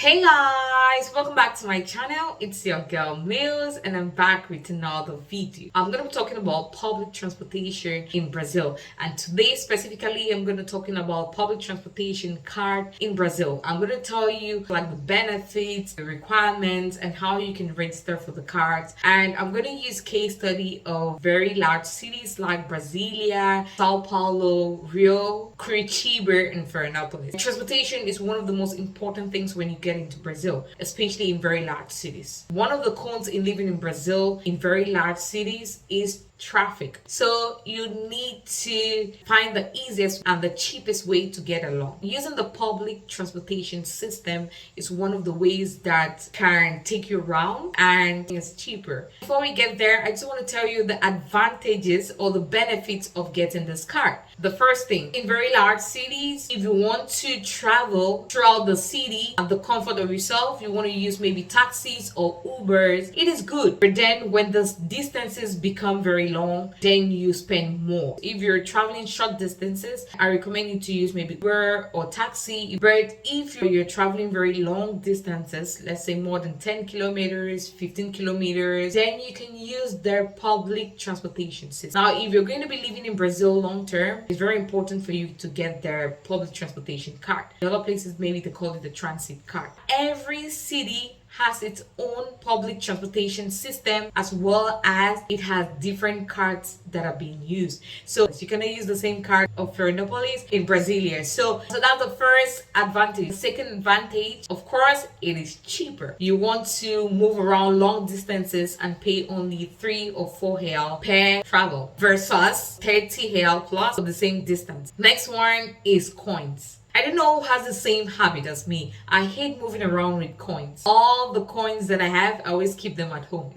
Hey guys, welcome back to my channel. It's your girl Mills and I'm back with another video. I'm going to be talking about public transportation in Brazil, and today specifically I'm going to be talking about public transportation card in Brazil. I'm going to tell you like the benefits, the requirements, and how you can register for the cards. And I'm going to use case study of very large cities like Brasilia, Sao Paulo, Rio, Curitiba and Florianopolis. Transportation is one of the most important things when you get into Brazil, especially in very large cities. One of the cons in living in Brazil in very large cities is traffic. So you need to find the easiest and the cheapest way to get along. Using the public transportation system is one of the ways that can take you around and it's cheaper. Before we get there, I just want to tell you the advantages or the benefits of getting this card. The first thing, in very large cities, if you want to travel throughout the city at the comfort of yourself, you want to use maybe taxis or Ubers, it is good. But then when the distances become very long, then you spend more. If you're traveling short distances, I recommend you to use maybe Uber or taxi. But if you're traveling very long distances, let's say more than 10 kilometers, 15 kilometers, then you can use their public transportation system. Now, if you're going to be living in Brazil long term, it's very important for you to get their public transportation card. In other places, maybe they call it the transit card. Every city has its own public transportation system, as well as it has different cards that are being used. So you cannot use the same card of Florianopolis in Brasilia. So that's the first advantage. The second advantage, of course, it is cheaper. You want to move around long distances and pay only 3 or 4 real per travel versus 30 real plus for the same distance. Next one is coins. I don't know who has the same habit as me. I hate moving around with coins. All the coins that I have, I always keep them at home.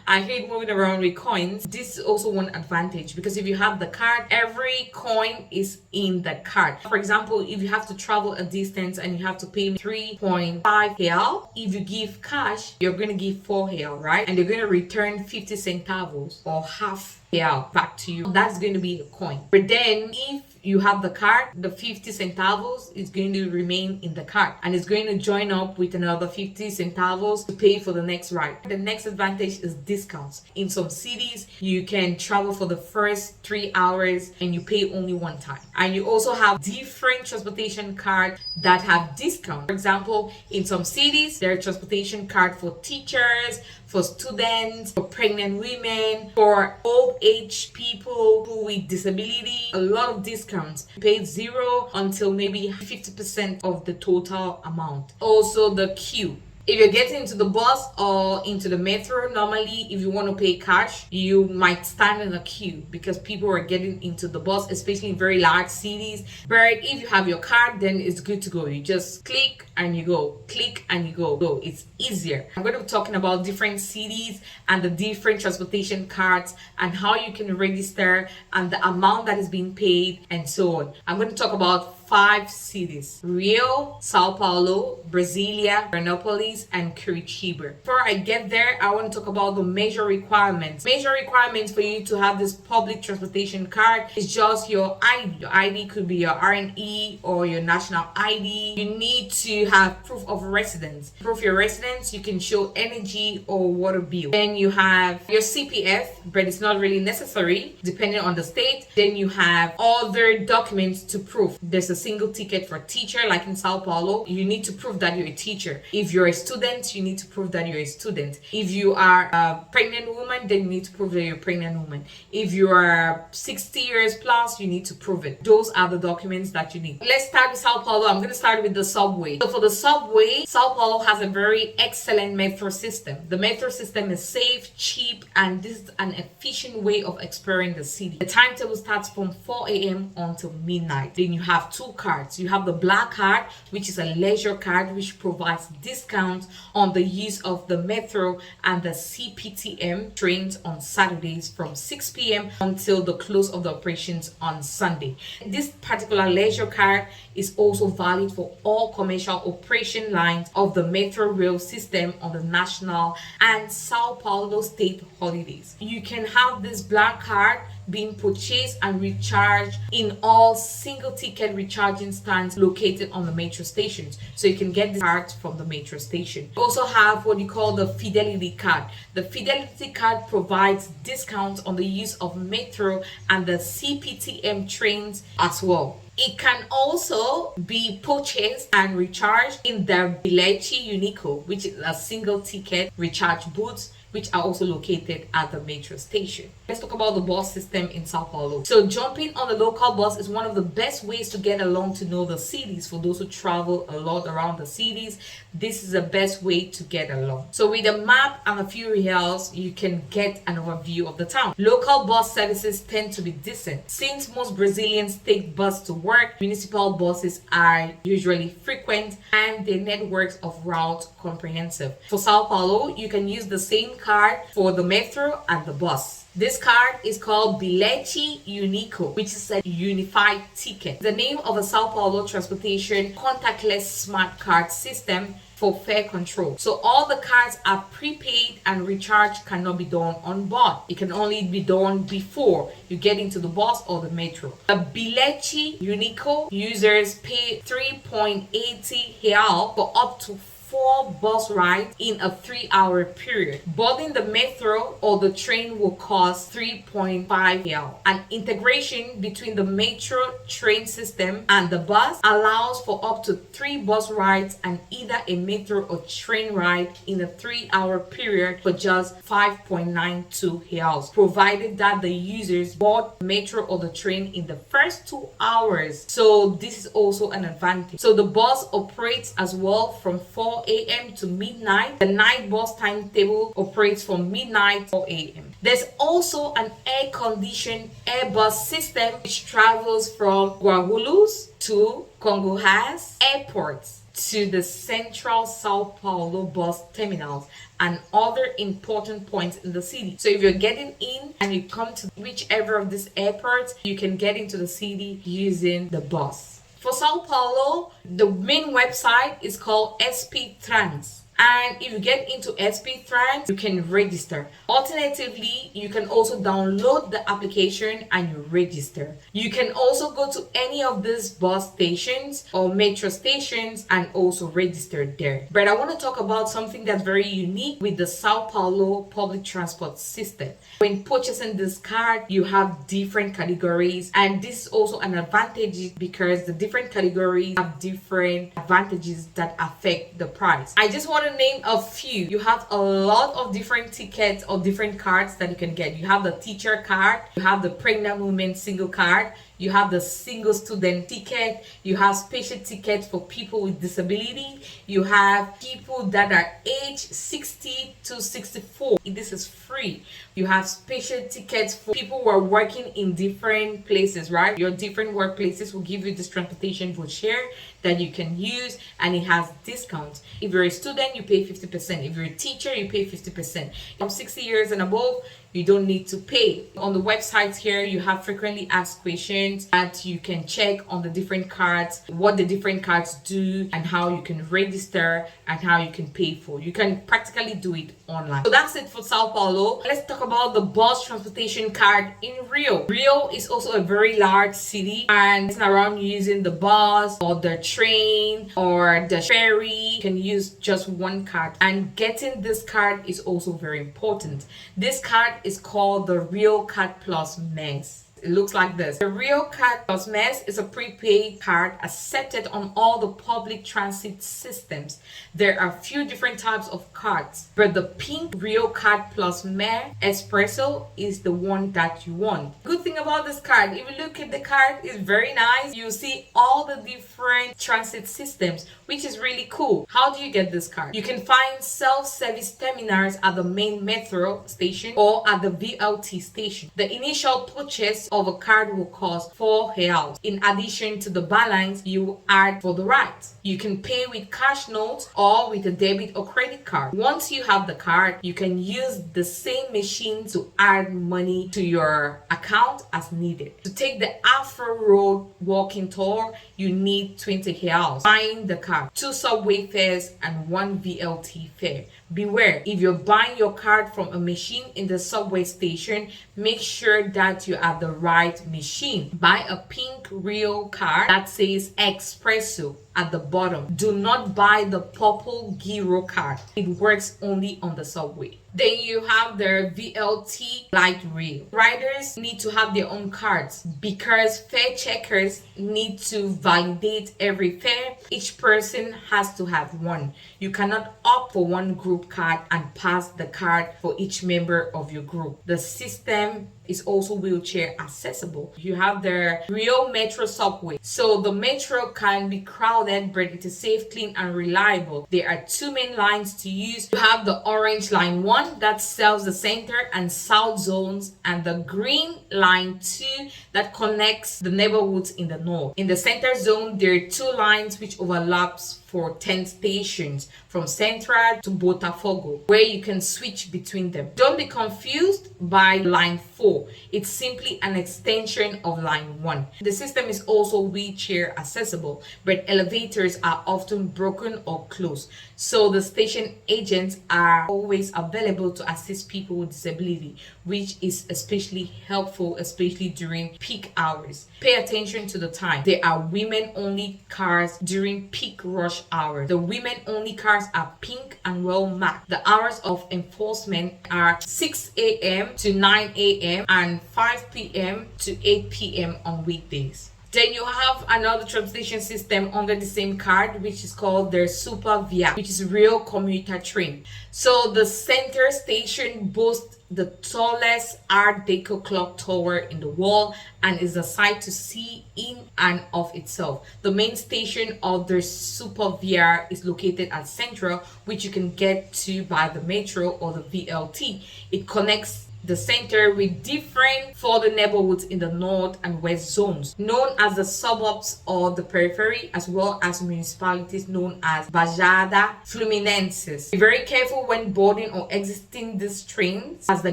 I hate moving around with coins. This is also one advantage because if you have the card, every coin is in the card. For example, if you have to travel a distance and you have to pay 3.5 real, if you give cash, you're going to give 4 real, right? And you're going to return 50 centavos or half real back to you. That's going to be a coin. But then if you have the card, the 50 centavos is going to remain in the card and it's going to join up with another 50 centavos to pay for the next ride. The next advantage is discounts. In some cities, you can travel for the first 3 hours and you pay only one time. And you also have different transportation cards that have discounts. For example, in some cities, there are transportation cards for teachers, for students, for pregnant women, for old age people who with disability, a lot of discounts. You pay 0 until maybe 50% of the total amount. Also the queue. If you're getting into the bus or into the metro, normally if you want to pay cash, you might stand in a queue because people are getting into the bus, especially in very large cities. But if you have your card, then it's good to go. You just click and you go, click and you go. It's easier. I'm going to be talking about different cities and the different transportation cards and how you can register and the amount that is being paid and so on. I'm going to talk about 5 cities: Rio, Sao Paulo, Brasilia, Florianopolis, and Curitiba. Before I get there, I want to talk about the major requirements. Major requirements for you to have this public transportation card is just your ID. Your ID could be your RNE or your national ID. You need to have proof of residence. Proof of your residence, you can show energy or water bill. Then you have your CPF, but it's not really necessary depending on the state. Then you have other documents to prove. There's a single ticket for teacher, like in Sao Paulo, you need to prove that you're a teacher. If you're a student, you need to prove that you're a student. If you are a pregnant woman, then you need to prove that you're a pregnant woman. If you are 60 years plus, you need to prove it. Those are the documents that you need. Let's start with Sao Paulo. I'm going to start with the subway. So for the subway, Sao Paulo has a very excellent metro system. The metro system is safe, cheap, and this is an efficient way of exploring the city. The timetable starts from 4 a.m. until midnight. Then you have 2 cards. You have the black card, which is a leisure card, which provides discounts on the use of the metro and the CPTM trains on Saturdays from 6 p.m. until the close of the operations on Sunday. This particular leisure card is also valid for all commercial operation lines of the metro rail system on the national and Sao Paulo state holidays. You can have this black card being purchased and recharged in all single ticket recharging stands located on the metro stations. So you can get the cards from the metro station. We also have what you call the Fidelity card. The Fidelity card provides discounts on the use of metro and the CPTM trains as well. It can also be purchased and recharged in the Biletti Unico, which is a single ticket recharge booths, which are also located at the metro station. Let's talk about the bus system in Sao Paulo. So jumping on the local bus is one of the best ways to get along to know the cities. For those who travel a lot around the cities, this is the best way to get along. So with a map and a few reals, you can get an overview of the town. Local bus services tend to be decent. Since most Brazilians take bus to work, municipal buses are usually frequent and their networks of routes comprehensive. For Sao Paulo, you can use the same card for the metro and the bus. This card is called Bilhete Unico, which is a unified ticket. The name of a Sao Paulo Transportation contactless smart card system for fare control. So all the cards are prepaid and recharge cannot be done on board. It can only be done before you get into the bus or the metro. The Bilhete Unico users pay 3.80 real for up to 4 bus rides in a 3-hour period. Boarding the metro or the train will cost 3.5 real. An integration between the metro train system and the bus allows for up to 3 bus rides and either a metro or train ride in a 3-hour period for just 5.92 reals, provided that the users board the metro or the train in the first 2 hours. So this is also an advantage. So the bus operates as well from 4 a.m. to midnight. The night bus timetable operates from midnight to 4 a.m. There's also an air-conditioned airbus system which travels from Guarulhos to Congonhas airports to the central Sao Paulo bus terminals and other important points in the city. So if you're getting in and you come to whichever of these airports, you can get into the city using the bus. For Sao Paulo, the main website is called SP Trans. And if you get into SP Trans, you can register. Alternatively, you can also download the application and you register. You can also go to any of these bus stations or metro stations and also register there. But I want to talk about something that's very unique with the Sao Paulo public transport system. When purchasing this card, you have different categories, and this is also an advantage because the different categories have different advantages that affect the price. I just want to name a few. You have a lot of different tickets or different cards that you can get. You have the teacher card, you have the pregnant woman single card, you have the single student ticket, you have special tickets for people with disability, you have people that are age 60 to 64. This is free. You have special tickets for people who are working in different places, right? Your different workplaces will give you this transportation voucher that you can use, and it has discounts. If you're a student, you pay 50%. If you're a teacher, you pay 50%. From 60 years and above, you don't need to pay. On the website here, you have frequently asked questions that you can check on the different cards, what the different cards do, and how you can register and how you can pay for. You can practically do it online. So that's it for Sao Paulo. Let's talk about the bus transportation card in Rio. Rio is also a very large city, and it's around using the bus or the train or the ferry. You can use just one card, and getting this card is also very important. This card is called the Rio Card Plus MES. It looks like this. The Rio Card Plus MES is a prepaid card accepted on all the public transit systems. There are a few different types of cards, but the pink Rio Card Plus MES Espresso is the one that you want. Good thing about this card, if you look at the card, it's very nice. You see all the different transit systems, which is really cool. How do you get this card? You can find self-service terminals at the main metro station or at the VLT station. The initial purchase of a card will cost 4 reals. In addition to the balance you add for the ride. You can pay with cash notes or with a debit or credit card. Once you have the card, you can use the same machine to add money to your account as needed. To take the Afro Road walking tour, you need 20 reals. Buying the card, 2 subway fares and 1 VLT fare. Beware, if you're buying your card from a machine in the subway station, make sure that you have the right machine. Buy a pink real card that says espresso at the bottom. Do not buy the purple gyro card. It works only on the subway. Then you have the VLT light rail. Riders need to have their own cards because fare checkers need to validate every fare. Each person has to have one. You cannot opt for one group card and pass the card for each member of your group. The system is also wheelchair accessible. You have the Rio Metro subway. So the metro can be crowded, but it is safe, clean, and reliable. There are two main lines to use. You have the orange line 1 that serves the center and south zones, and the green line 2 that connects the neighborhoods in the north. In the center zone, there are two lines which overlaps for 10 stations from Central to Botafogo, where you can switch between them. Don't be confused by line 4. It's simply an extension of line 1. The system is also wheelchair accessible, but elevators are often broken or closed. So the station agents are always available to assist people with disability, which is especially helpful, especially during peak hours. Pay attention to the time. There are women-only cars during peak rush hours. The women-only cars are pink and well marked. The hours of enforcement are 6 a.m. to 9 a.m. and 5 p.m. to 8 p.m. on weekdays. Then you have another transportation system under the same card, which is called the Super Via, which is real commuter train. So the center station boasts the tallest Art Deco clock tower in the world and is a sight to see in and of itself. The main station of the Super Via is located at Central, which you can get to by the metro or the VLT. It connects the center with different further neighborhoods in the north and west zones, known as the suburbs or the periphery, as well as municipalities known as Baixada Fluminense. Be very careful when boarding or exiting these trains, as the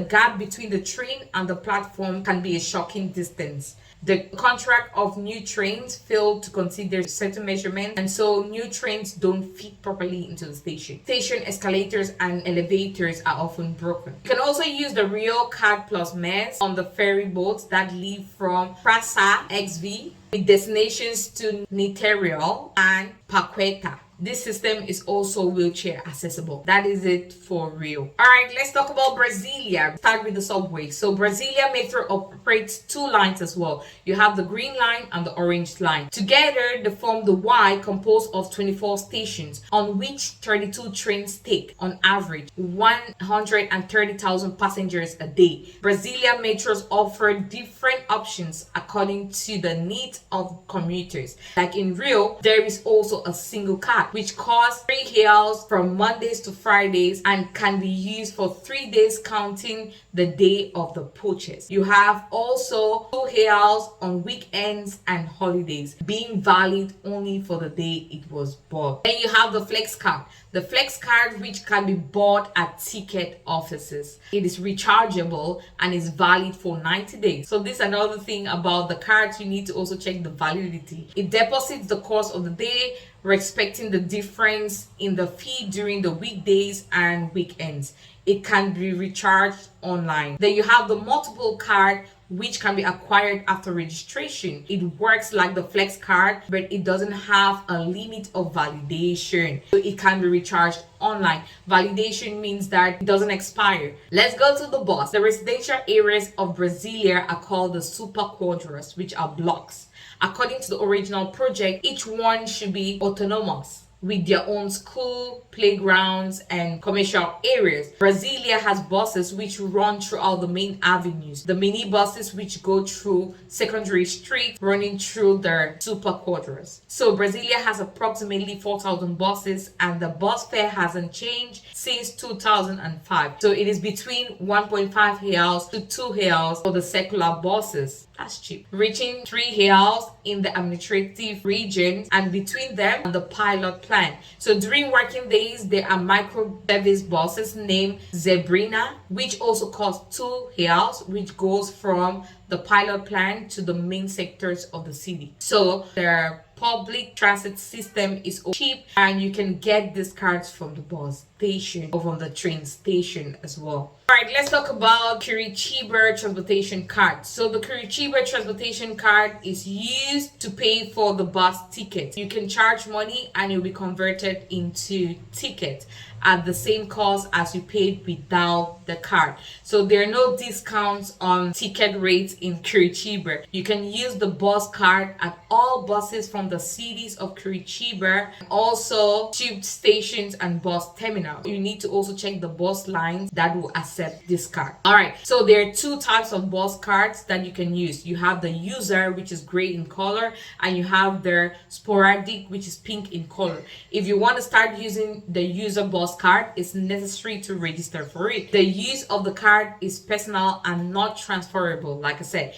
gap between the train and the platform can be a shocking distance. The contract of new trains failed to consider certain measurements, and so new trains don't fit properly into the station. Station escalators and elevators are often broken. You can also use the Rio Card Plus MES on the ferry boats that leave from Praça XV with destinations to Niterói and Paquetá. This system is also wheelchair accessible. That is it for Rio. Alright, let's talk about Brasilia. Start with the subway. So Brasilia Metro operates two lines as well. You have the green line and the orange line. Together, they form the Y, composed of 24 stations, on which 32 trains take, on average, 130,000 passengers a day. Brasilia Metros offer different options according to the needs of commuters. Like in Rio, there is also a single card, which costs 3 reals from Mondays to Fridays and can be used for 3 days counting the day of the purchase. You have also 2 reals on weekends and holidays, being valid only for the day it was bought. Then you have the flex card. The flex card, which can be bought at ticket offices. It is rechargeable and is valid for 90 days. So this is another thing about the cards. You need to also check the validity. It deposits the course of the day, respecting the difference in the fee during the weekdays and weekends. It can be recharged online. Then you have the multiple card, which can be acquired after registration. It works like the flex card, but it doesn't have a limit of validation, so it can be recharged online. Validation means that it doesn't expire. Let's go to the bus. The residential areas of Brasilia are called the super quadras, which are blocks. According to the original project, each one should be autonomous with their own school, playgrounds, and commercial areas. Brasilia has buses which run throughout the main avenues, the mini buses which go through secondary streets running through their super quadras. So Brasilia has approximately 4,000 buses, and the bus fare hasn't changed since 2005. So it is between 1.5 reals to 2 reals for the circular buses. That's cheap. Reaching 3 reals in the administrative regions, and between them and the pilot plan. So during working days, there are micro service buses named Zebrina, which also cost 2 reals, which goes from the pilot plan to the main sectors of the city. So their public transit system is cheap, and you can get these cards from the bus station or from the train station as well. Alright, let's talk about Curitiba transportation card. So the Curitiba transportation card is used to pay for the bus ticket. You can charge money and it will be converted into ticket at the same cost as you paid without the card. So there are no discounts on ticket rates in Curitiba. You can use the bus card at all buses from the cities of Curitiba, also tube stations and bus terminals. You need to also check the bus lines that will accept this card. Alright, so there are two types of bus cards that you can use. You have the user, which is gray in color, and you have the sporadic, which is pink in color. If you want to start using the user bus card, it's necessary to register for it. The use of the card is personal and not transferable. Like I said,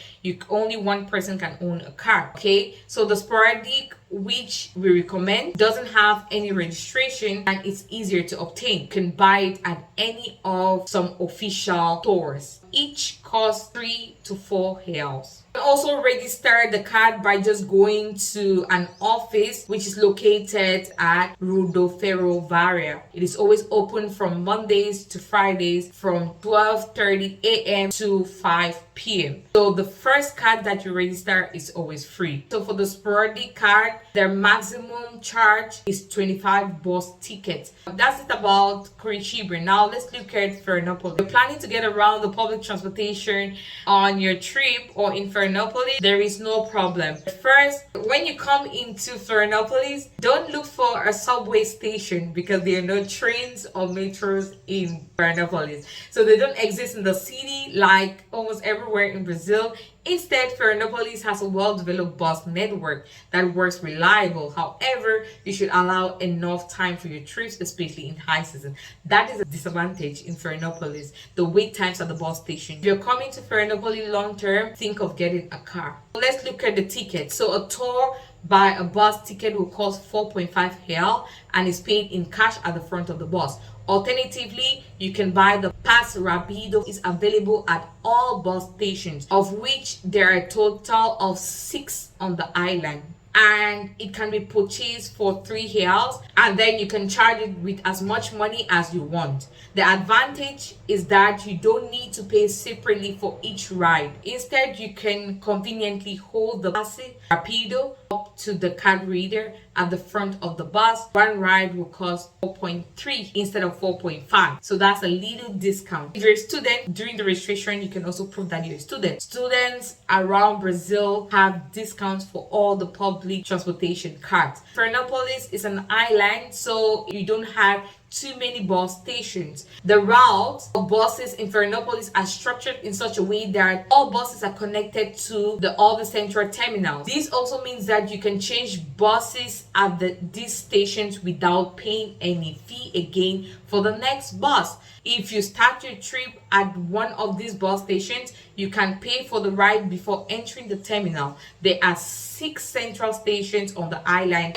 only one person can own a card. Okay, so the sporadic, which we recommend, doesn't have any registration and it's easier to obtain. You can buy it at any of some official stores. Each costs 3 to 4 reals. You can also register the card by just going to an office which is located at Rodoferrovaria. It is always open from Mondays to Fridays from 12:30 a.m. to 5 p.m. So the first card that you register is always free. So for the sporadic card, their maximum charge is 25 bus tickets. That's it about Curitiba. Now let's look at Florianopolis. You're planning to get around the public transportation on your trip or in Florianopolis, there is no problem. First, when you come into Florianopolis, don't look for a subway station because there are no trains or metros in Florianopolis. So they don't exist in the city like almost everywhere in Brazil. Instead, Florianopolis has a well-developed bus network that works reliable. However, you should allow enough time for your trips, especially in high season. That is a disadvantage in Florianopolis, the wait times at the bus station. If you're coming to Florianopolis long term, think of getting a car. Let's look at the ticket. So a tour by a bus ticket will cost 4.5 real and is paid in cash at the front of the bus. Alternatively, you can buy the Pass Rapido. It's available at all bus stations, of which there are a total of 6 on the island. And it can be purchased for 3 reals, and then you can charge it with as much money as you want. The advantage is that you don't need to pay separately for each ride. Instead, you can conveniently hold the Pass Rapido up to the card reader at the front of the bus. One ride will cost 4.3 instead of 4.5. So that's a little discount. If you're a student, during the registration, you can also prove that you're a student. Students around Brazil have discounts for all the public transportation cards. Florianopolis is an island, so you don't have too many bus stations. The routes of buses in Florianopolis are structured in such a way that all buses are connected to all the central terminals. This also means that you can change buses at these stations without paying any fee again for the next bus. If you start your trip at one of these bus stations, you can pay for the ride before entering the terminal. There are 6 central stations on the island.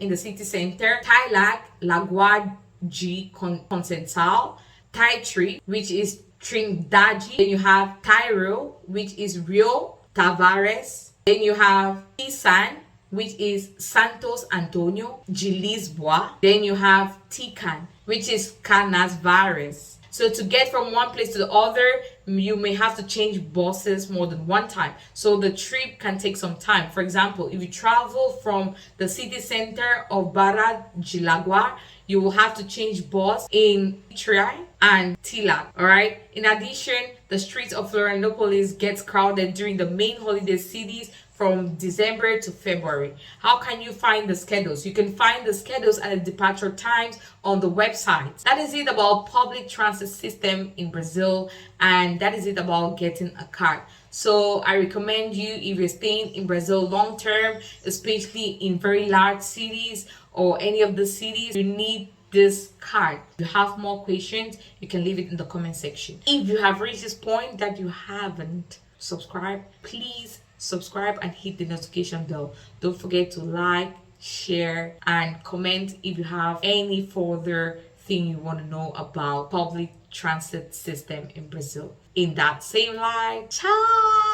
In the city center, Tailac, Lagoa G Concental, Taitri, which is Trindade. Then you have Cairo, which is Rio Tavares. Then you have Tisan, which is Santos Antonio de Lisboa. Then you have Tican, which is Canasvares. So to get from one place to the other, you may have to change buses more than one time. So the trip can take some time. For example, if you travel from the city center of Barra de Lagoa, you will have to change bus in Triai and Tilac. Alright. In addition, the streets of Florianopolis gets crowded during the main holiday cities from December to February. How can you find the schedules? You can find the schedules and the departure times on the website. That is it about public transit system in Brazil, and that is it about getting a card. So I recommend you, if you're staying in Brazil long term, especially in very large cities or any of the cities, you need this card. If you have more questions, you can leave it in the comment section. If you have reached this point that you haven't subscribed, please subscribe and hit the notification bell. Don't forget to like, share, and comment if you have any further thing you want to know about public transit system in Brazil. In that same light, ciao.